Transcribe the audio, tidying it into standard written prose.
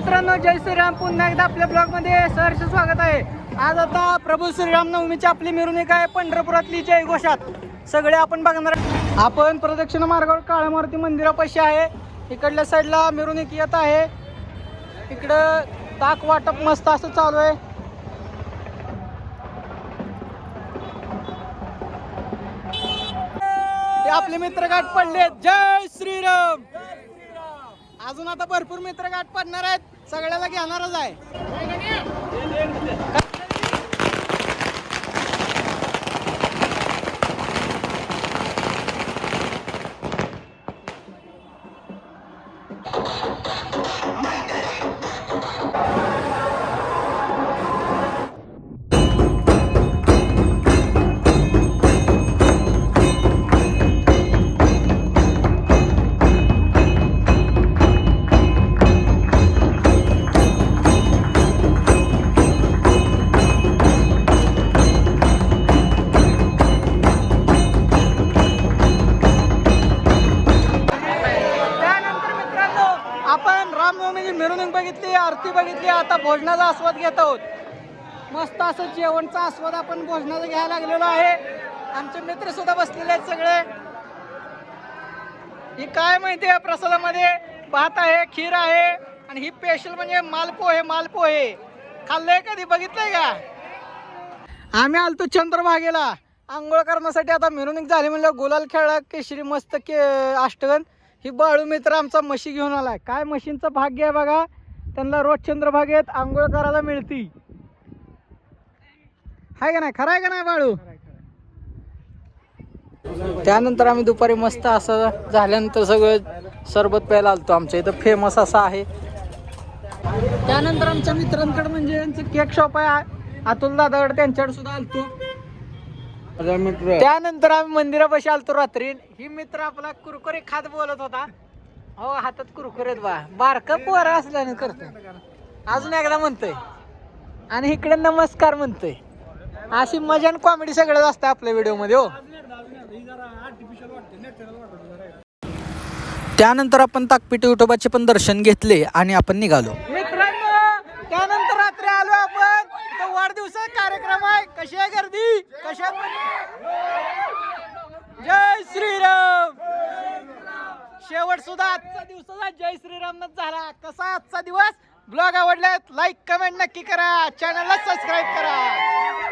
मित्रांनो, जय श्रीराम. पुन्हा एकदा आपल्या ब्लॉगमध्ये सहर्ष स्वागत आहे. आज आता प्रभू श्रीराम नवमीची आपली मिरवणूक आहे पंढरपुरातली जय घोषात. सगळे आपण बघणार. आपण प्रदक्षिणा मार्गावर काळा मारुती मंदिरापाशी आहे. इकडल्या साईडला मिरवणूक येत आहे. इकडं ताक वाटप मस्त असं चालू आहे. आपले मित्र गाठ पडले. जय श्रीराम. अजून आता भरपूर मित्र गाठ पडणार आहेत. सगळ्याला घेणारच आहे. मिरवणूक बघितली, आरती बघितली, आता भोजनाचा आस्वाद घेत आहोत. मस्त असं जेवणचा आस्वाद आपण भोजनाचा घ्यायला लागलेलो आहे. आमचे मित्र सुद्धा बसलेले आहेत सगळे. ही काय माहिती आहे, प्रसादामध्ये भात आहे, खीर आहे आणि ही स्पेशल म्हणजे मालपोहे. खाल्लंय कधी, बघितलंय का? आम्ही आलतो चंद्रभागेला आंघोळ करण्यासाठी. आता मिरवणूक झाली म्हणलं गुलाल खेळला, केशरी मस्त अष्टगन. ही बाळू मित्र आमचा म्हशी घेऊन आलाय. काय म्हशींचं भाग्य आहे बघा, त्यांना रोज चंद्रभागेत आंघोळ करायला मिळती. हाय का नाही, खरं आहे का नाही बाळू? त्यानंतर आम्ही दुपारी मस्त असं झाल्यानंतर सगळं सरबत प्यायला आलतो. आमच्या इथं फेमस असं आहे. त्यानंतर आमच्या मित्रांकडे म्हणजे यांचं केक शॉप आहे अतुल दादाकडे, त्यांच्याकडे सुद्धा आलतो. त्यानंतर आम्ही मंदिरापाशी आलतो रात्री. ही मित्र आपला कुरकुरे खात बोलत होता. हो, हातात कुरकुरेत बारक पोर असल्याने करतोय. अजून एकदा म्हणतोय आणि इकडे नमस्कार म्हणतोय. अशी मजा आणि कॉमेडी सगळं असतं आपल्या व्हिडिओ मध्ये. हो, त्यानंतर आपण ताकपिटी विठोबाचे पण दर्शन घेतले आणि आपण निघालो. मित्रांनो, त्यानंतर रात्री आलो आपण. वाढदिवसा कार्यक्रम आहे. कशी आहे गर्दी, कशा? जय श्रीराम. शेवट सुद्धा आजचा दिवसाचा जय श्रीरामच झाला. कसा आजचा दिवस? ब्लॉग आवडल्यास लाईक कमेंट नक्की करा. चॅनलला सबस्क्राईब करा.